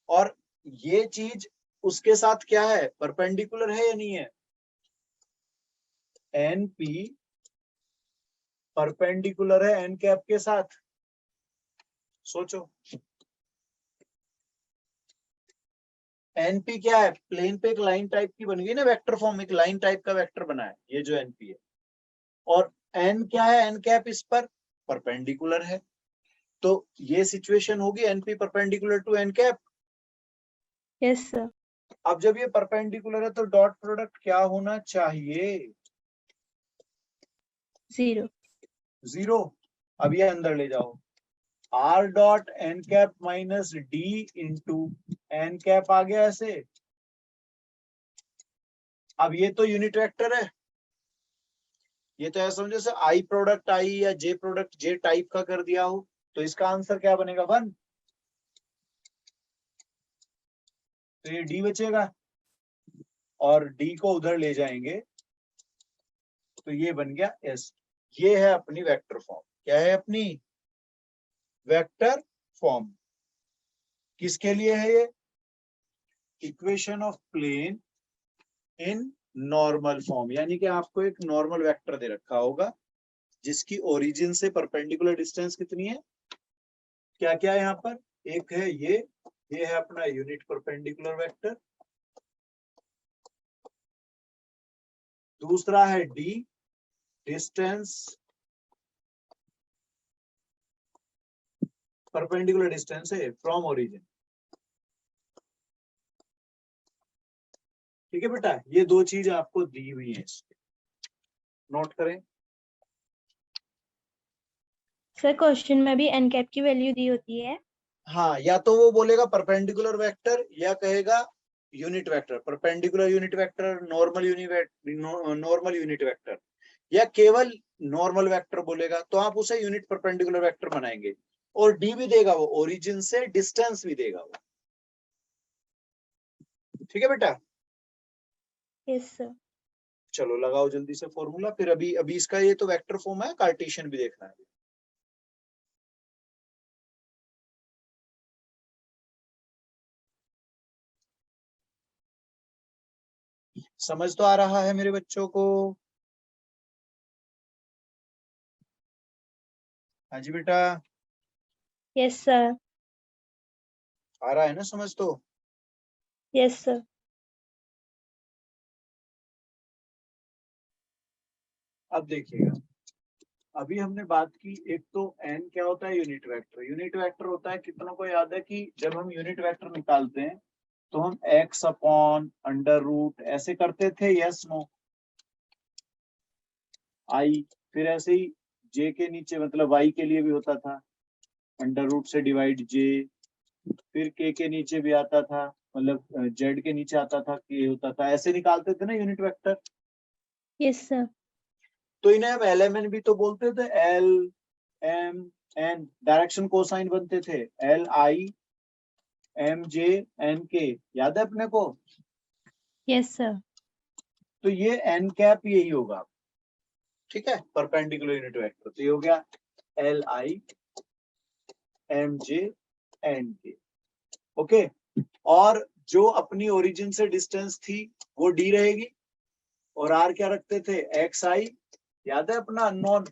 और ये चीज उसके साथ क्या है, परपेंडिकुलर है या नहीं है, np परपेंडिकुलर है n कैप के साथ। सोचो np क्या है, प्लेन पे एक लाइन टाइप की बन गई ना वेक्टर फॉर्म, एक लाइन टाइप का वेक्टर बना है ये जो np है, और n क्या है, n कैप इस पर परपेंडिकुलर है, तो ये सिचुएशन होगी np perpendicular to n cap. Yes, sir. अब जब ये परपेंडिकुलर है तो डॉट प्रोडक्ट क्या होना चाहिए, 0. 0। अब ये अंदर ले जाओ, r dot n cap minus d into n cap आ गया ऐसे। अब ये तो यूनिट वेक्टर है, ये तो ऐसा समझो जैसे आई प्रोडक्ट आई या जे प्रोडक्ट जे टाइप का कर दिया हो, तो इसका आंसर क्या बनेगा 1, तो ये d बचेगा और d को उधर ले जाएंगे तो ये बन गया s। ये है अपनी वेक्टर फॉर्म, क्या है अपनी वेक्टर फॉर्म, किसके लिए है ये, equation of plane in normal form, यानी कि आपको एक नॉर्मल वेक्टर दे रखा होगा जिसकी ओरिजिन से परपेंडिकुलर डिस्टेंस कितनी है, क्या क्या है यहाँ पर, एक है ये है अपना यूनिट परपेंडिकुलर वेक्टर, दूसरा है d डिस्टेंस, परपेंडिकुलर डिस्टेंस है फ्रॉम ओरिजिन, ठीक है बेटा, ये दो चीज आपको दी हुई है, नोट करें। सर क्वेश्चन में भी n कैप की वैल्यू दी होती है। हाँ, या तो वो बोलेगा परपेंडिकुलर वेक्टर या कहेगा unit vector, perpendicular unit vector, normal unit vector, या केवल नॉर्मल वेक्टर बोलेगा तो आप उसे यूनिट परपेंडिकुलर वेक्टर बनाएंगे, और डी भी देगा वो, ओरिजिन से डिस्टेंस भी देगा वो, ठीक है बेटा। Yes sir. चलो लगाओ जल्दी से फॉर्मूला, फिर अभी इसका ये तो वेक्टर फॉर्म है, कार्टेशियन भी देखना है। समझ तो आ रहा है मेरे बच्चों को? हाँ जी बेटा, यस सर। आ रहा है ना समझ तो? Yes sir. अब देखिएगा, अभी हमने बात की, एक तो n क्या होता है, यूनिट वेक्टर। यूनिट वेक्टर होता है, कितनों को याद है कि जब हम यूनिट वेक्टर निकालते हैं तो हम x अपॉन अंडर रूट ऐसे करते थे, यस नो, आई, फिर ऐसे ही j के नीचे मतलब y के लिए भी होता था अंडर रूट से डिवाइड j, फिर k के नीचे भी आता था, मतलब z के नीचे आता था k होता था, ऐसे निकालते थे ना यूनिट वेक्टर। Yes sir. तो इन्हें हम LMN भी तो बोलते थे, LMN, डायरेक्शन कोसाइन बनते थे, LI एम जे एन के, याद है अपने को? Yes, sir. तो ये एन कैप यही होगा, ठीक है, परपेंडिकुलर यूनिट वेक्टर। तो ये हो गया l i m j n k, okay. और जो अपनी ओरिजिन से डिस्टेंस थी वो डी रहेगी, और आर क्या रखते थे, एक्स आई, याद है अपना अननोन।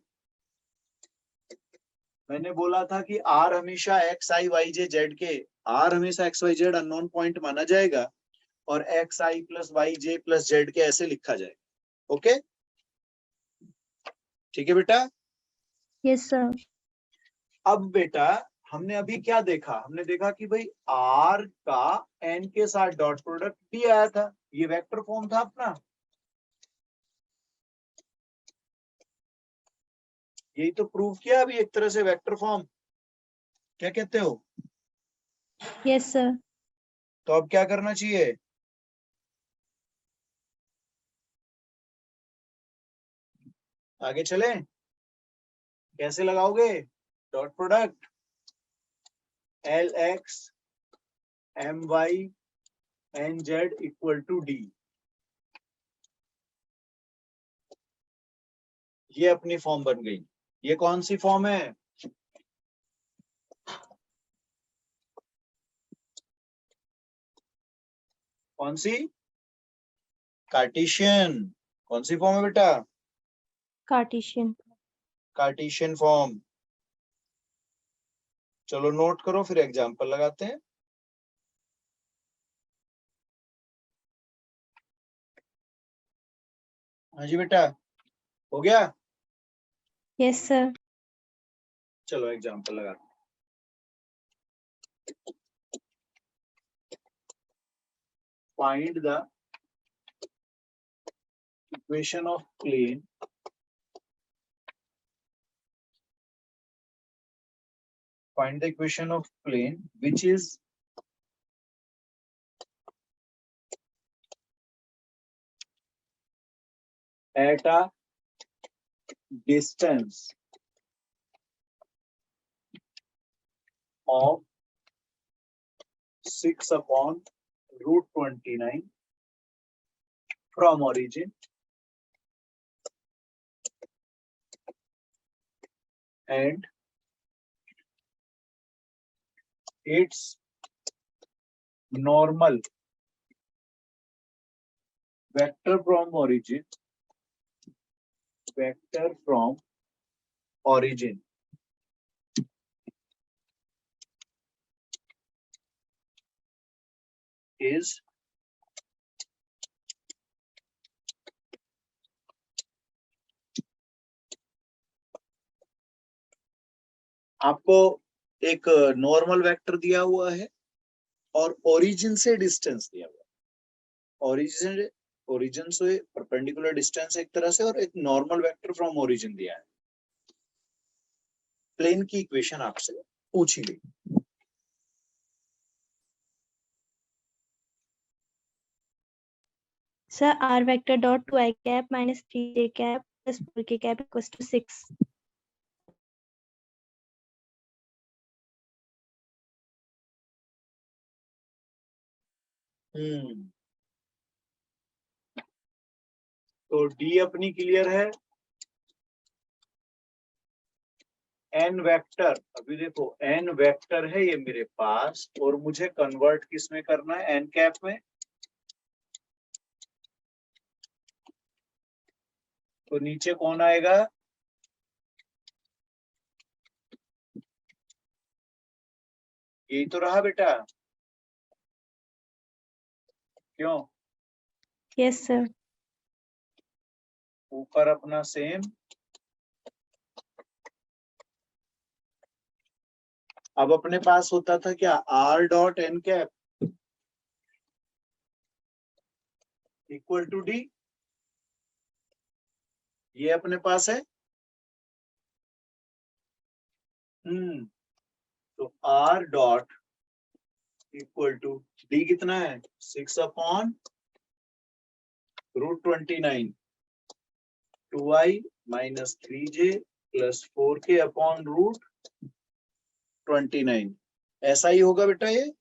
मैंने बोला था कि आर हमेशा x i y j z k, r हमेशा x y z unknown point माना जाएगा, और x i plus y j plus z k ऐसे लिखा जाएगा, ओके, ठीक है बेटा। Yes, sir. अब बेटा हमने अभी क्या देखा, हमने देखा कि भाई आर का एन के साथ डॉट प्रोडक्ट भी आया था, ये वेक्टर फॉर्म था अपना, यही तो प्रूव किया अभी एक तरह से वेक्टर फॉर्म, क्या कहते हो? Yes, sir. तो अब क्या करना चाहिए, आगे चले, कैसे लगाओगे dot product, l x m y n z equal to d, ये अपनी फॉर्म बन गई। ये कौन सी फॉर्म है, कौन सी, कार्टेशियन, कौन सी फॉर्म है बेटा, Cartesian. Cartesian form. चलो नोट करो, फिर एग्जांपल लगाते हैं। हाँ जी बेटा, हो गया, Yes, sir. चलो एग्जांपल लगाते हैं। Find the equation of plane which is at a distance of 6/√29 from origin and its normal vector from origin is आपको एक नॉर्मल वेक्टर दिया हुआ है और ओरिजिन से डिस्टेंस दिया हुआ है, ओरिजिन से परपेंडिकुलर डिस्टेंस एक तरह से, और एक नॉर्मल वेक्टर फ्रॉम ओरिजिन दिया है। प्लेन की इक्वेशन आपसे पूछी गई, Sir, R vector dot 2I cap minus 3J cap plus 4K cap equals to 6. तो डी अपनी क्लियर है, एन वेक्टर, अभी देखो एन वेक्टर है ये मेरे पास, और मुझे कन्वर्ट किस में करना है, एन कैप में। तो नीचे कौन आएगा, यही तो रहा बेटा, क्यों, Yes, sir. ऊपर अपना सेम, अब अपने पास होता था क्या, r dot n cap equal to d, ये अपने पास है। तो r dot equal to d कितना है, 6/√29 2i minus 3j plus 4k/√29, ऐसा ही होगा बेटा ये।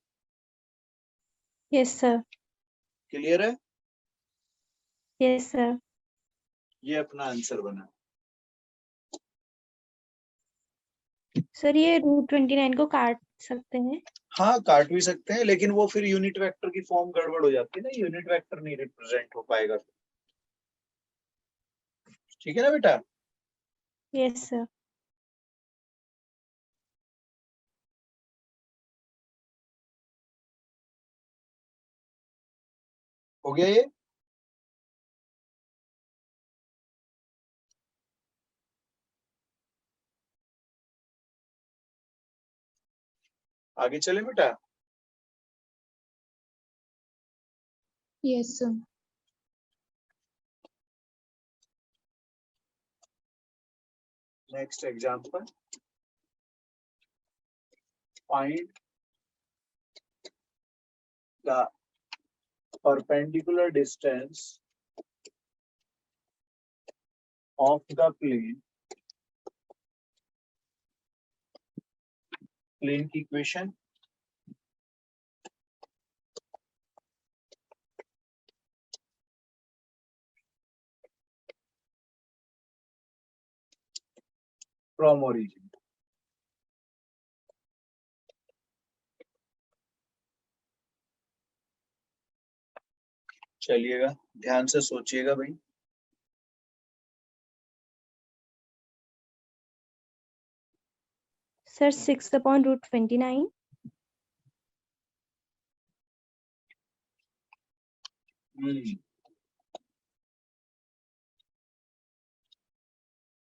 Yes, sir. क्लियर है? Yes, sir. ये अपना आंसर बना। सर ये √29 को काट सकते हैं? हाँ काट भी सकते हैं, लेकिन वो फिर यूनिट वेक्टर की फॉर्म गड़बड़ हो जाती है ना, यूनिट वेक्टर नहीं रिप्रेजेंट हो पाएगा। ठीक है ना बेटा? Yes, sir. हो गया ये? आगे चले बेटा? Yes, sir. Next example, find the perpendicular distance of the plane की इक्वेशन। From origin. चलिएगा, ध्यान से सोचिएगा भाई। Sir 6/√29.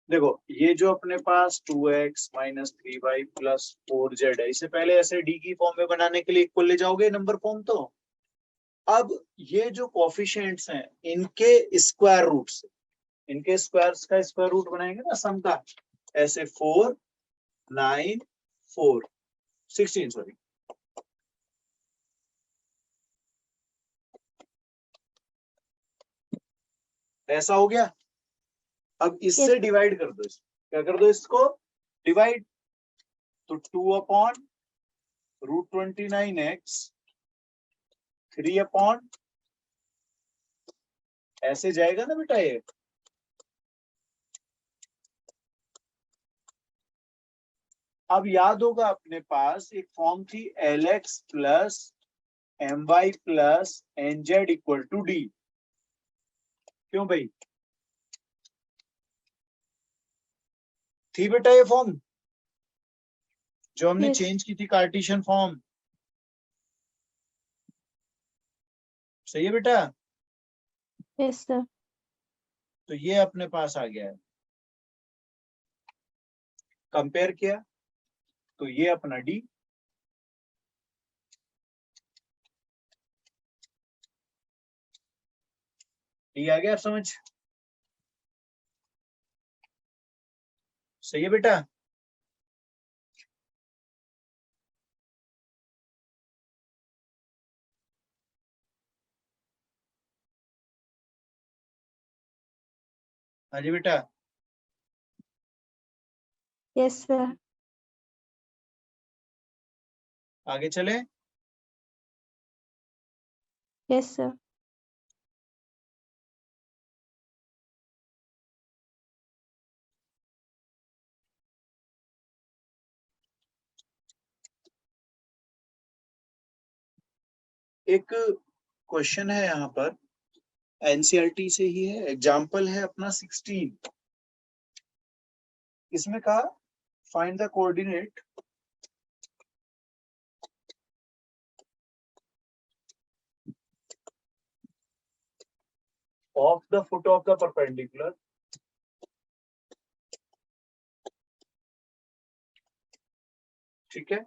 देखो ये जो अपने पास 2x - 3y + 4z है, इसे पहले ऐसे डी की फॉर्म में बनाने के लिए इक्वल ले जाओगे नंबर फॉर्म। तो अब ये जो कोफिशिएंट्स हैं इनके स्क्वायर रूट से, इनके स्क्वायर्स का स्क्वायर रूट बनाएंगे ना सम का, ऐसे 4 9 4 16 सॉरी, ऐसा हो गया। अब इससे डिवाइड कर दो, क्या कर दो इसको डिवाइड, तो 2/√29x 3 ऐसे जाएगा ना बेटा ये। अब याद होगा अपने पास एक फॉर्म थी Lx + My + Nz = D। क्यों भाई थी बेटा ये फॉर्म जो हमने Yes. चेंज की थी, कार्टेशियन फॉर्म। सही है बेटा? Yes, sir. तो ये अपने पास आ गया है, कंपेयर किया तो ये अपना D, D आ गया समझ? सही है बेटा? हाँ जी बेटा। Yes, sir. आगे चले। Yes, sir. एक क्वेश्चन है यहाँ पर, एनसीईआरटी से ही है, एग्जाम्पल है अपना 16। इसमें कहा find the coordinate of the foot of the perpendicular ठीक है,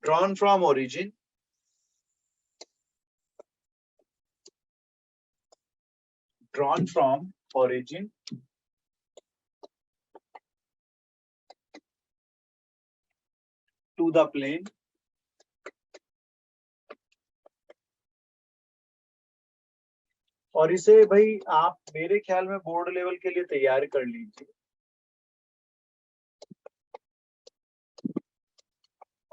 drawn from origin to the plane और इसे भाई आप मेरे ख्याल में बोर्ड लेवल के लिए तैयार कर लीजिए।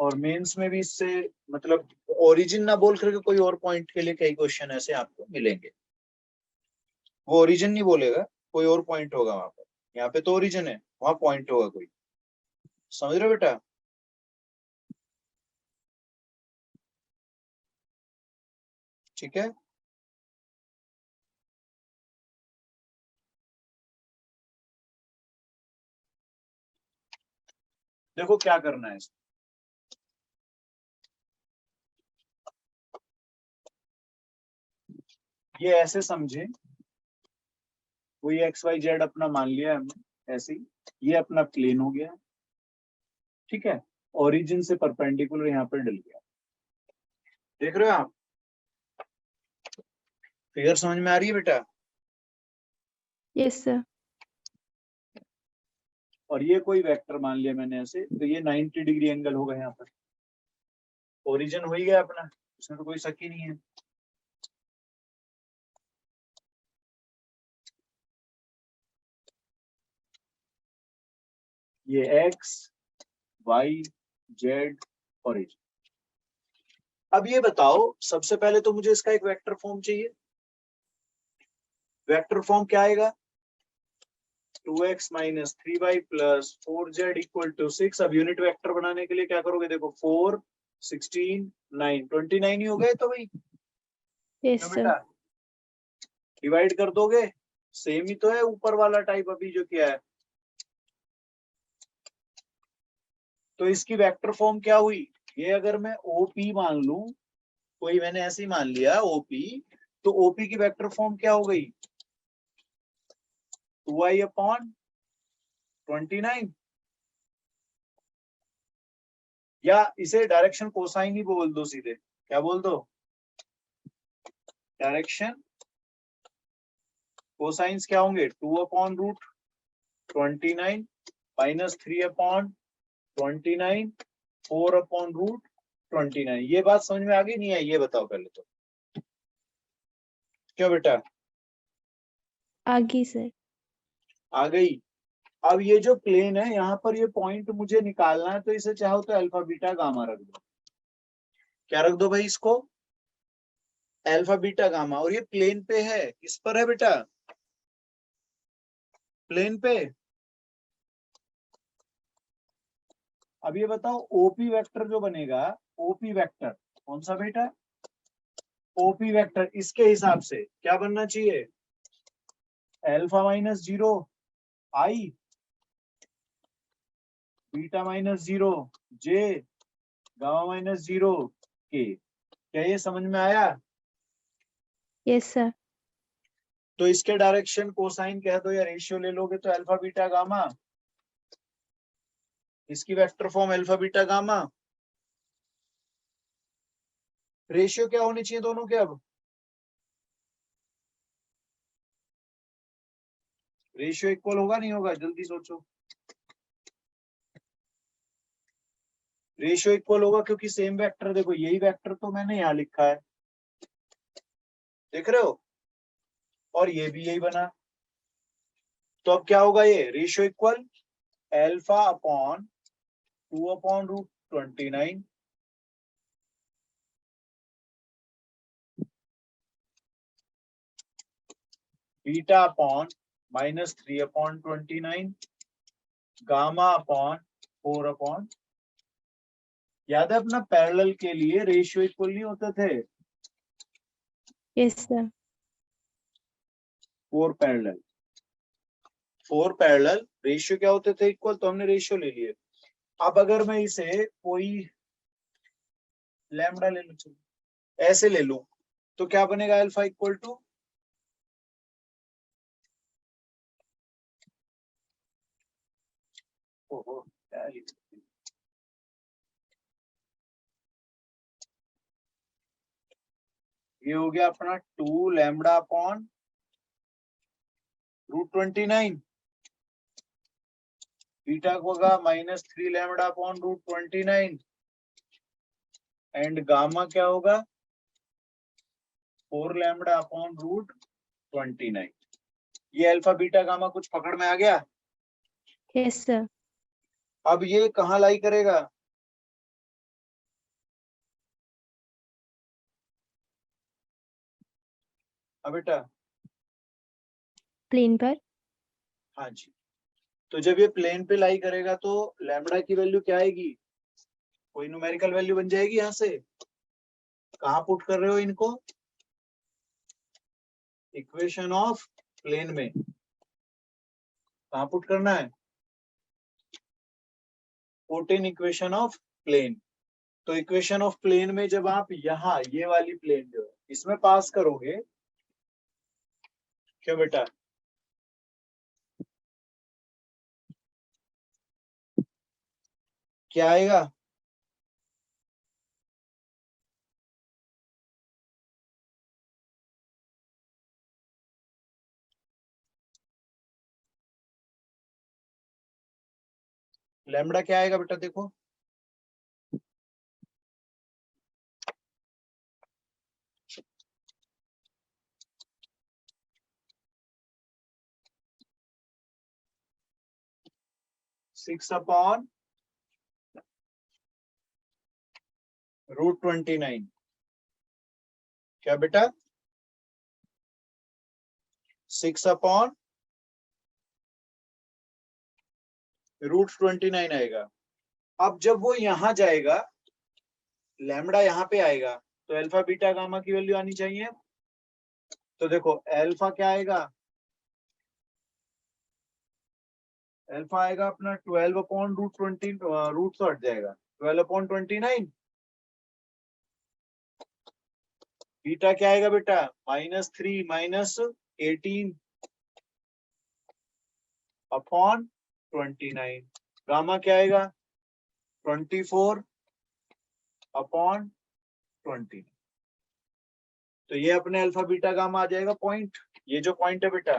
और मेंस में भी इससे मतलब ओरिजिन ना बोल करके कोई और पॉइंट के लिए कई क्वेश्चन ऐसे आपको मिलेंगे। वो ओरिजिन नहीं बोलेगा, कोई और पॉइंट होगा वहां पर। यहाँ पे तो ओरिजिन है, वहां पॉइंट होगा कोई। समझ रहे हो बेटा? ठीक है। देखो क्या करना है इसमें। ये ऐसे समझे, कोई एक्स वाई जेड अपना मान लिया हमने ऐसे ही, ये अपना प्लेन हो गया, ठीक है। ओरिजिन से परपेंडिकुलर यहाँ पर डल गया। देख रहे हो आप? फिगर समझ में आ रही है बेटा? Yes sir. और ये कोई वेक्टर मान लिया मैंने ऐसे, तो ये 90 डिग्री एंगल होगा यहाँ पर। ओरिजिन हो ही गया अपना, इसमें तो कोई शक ही नहीं है। ये एक्स वाई जेड ओरिजिन। अब ये बताओ, सबसे पहले तो मुझे इसका एक वेक्टर फॉर्म चाहिए। वेक्टर फॉर्म क्या आएगा? 2x minus 3y plus 4z equal to 6। अब यूनिट वेक्टर बनाने के लिए क्या करोगे? देखो 4 16 9 29 ही हो गए तो भाई। यस क्यों सर। बेटा? डिवाइड कर दोगे, सेम ही तो है ऊपर वाला टाइप अभी जो किया है। तो इसकी वेक्टर फॉर्म क्या हुई? ये अगर मैं ओपी मान लूं, कोई मैंने ऐसे ही मान लिया ओपी, तो ओपी की वेक्टर फॉर्म क्या हो गई? 2i upon 29। या इसे डायरेक्शन कोसाइन ही बोल दो सीधे। क्या बोल दो? डायरेक्शन कोसाइंस क्या होंगे? 2 upon root 29 minus 3 upon 29 4 upon root 29। ये बात समझ में आ गई नहीं आई? ये बताओ पहले तो। क्यों बेटा? आगे सर। आ गई। अब ये जो प्लेन है यहाँ पर, ये पॉइंट मुझे निकालना है, तो इसे चाहो तो अल्फा बीटा गामा रख दो। क्या रख दो भाई इसको? Alpha beta gamma. और ये प्लेन पे है। किस पर है बेटा? प्लेन पे। अब ये बताओ, ओपी वेक्टर जो बनेगा, ओपी वेक्टर कौन सा बेटा? ओपी वेक्टर इसके हिसाब से क्या बनना चाहिए? अल्फा माइनस 0 आई, बीटा माइनस 0 जे, गामा माइनस 0 के। क्या ये समझ में आया? Yes sir. तो इसके डायरेक्शन कोसाइन कह दो या रेशियो ले लोगे तो अल्फा बीटा गामा। इसकी vector form alpha beta gamma. Ratio क्या होनी चाहिए दोनों के? अब रेशियो इक्वल होगा नहीं होगा? जल्दी सोचो। रेशियो इक्वल होगा क्योंकि सेम वेक्टर, देखो यही वेक्टर तो मैंने यहाँ लिखा है, देख रहे हो? और ये भी यही बना। तो अब क्या होगा? ये ratio equal alpha upon 2 upon root 29 beta upon minus 3 upon 29 gamma upon 4 upon. याद है अपना पैरेलल के लिए रेशियो इक्वल नहीं होते थे? Yes sir. 4 पैरेलल रेशियो क्या होते थे? इक्वल। तो हमने रेशियो ले लिए। अब अगर मैं इसे कोई लैम्बडा ले लूं, चलो ऐसे ले लूं, तो क्या बनेगा? अल्फा इक्वल टू क्या लिख, ये हो गया अपना 2 लैम्बडा अपॉन रूट 29। बीटा को होगा minus 3 lambda upon root 29 and gamma क्या होगा? 4 लैम्बडा अपॉन रूट 29। ये अल्फा बीटा गामा कुछ पकड़ में आ गया? Yes sir. अब ये कहाँ लाई करेगा? हाँ बेटा, प्लेन पर। हाँ जी। तो जब ये प्लेन पे लाई करेगा तो लैम्बडा की वैल्यू क्या आएगी, कोई न्यूमेरिकल वैल्यू बन जाएगी यहाँ से। कहाँ पुट कर रहे हो इनको, इक्वेशन ऑफ प्लेन में। कहाँ पुट करना है, put in equation of plane. तो इक्वेशन ऑफ प्लेन में जब आप यहाँ ये वाली प्लेन जो है इसमें पास करोगे, क्यों बेटा, क्या आएगा, लैम्बडा क्या आएगा बेटा, देखो 6/√29। क्या बेटा, 6/√29 आएगा। अब जब वो यहां जाएगा, लैम्बडा यहाँ पे आएगा, तो अल्फा बीटा गामा की वैल्यू आनी चाहिए। तो देखो अल्फा क्या आएगा, अल्फा आएगा अपना 12/√20, रूट तो हट जाएगा, 12/29। बीटा क्या आएगा बेटा, -3 -18/29। गामा क्या आएगा, 24/20। तो ये अपने अल्फा बीटा गामा आ जाएगा पॉइंट। ये जो पॉइंट है बेटा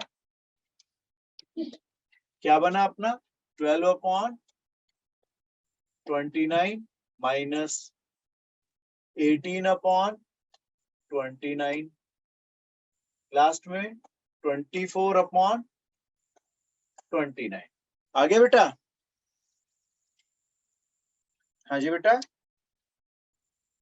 क्या बना अपना, 12/29 -18/29, लास्ट में 24/29। आ गया बेटा, हाँ जी बेटा।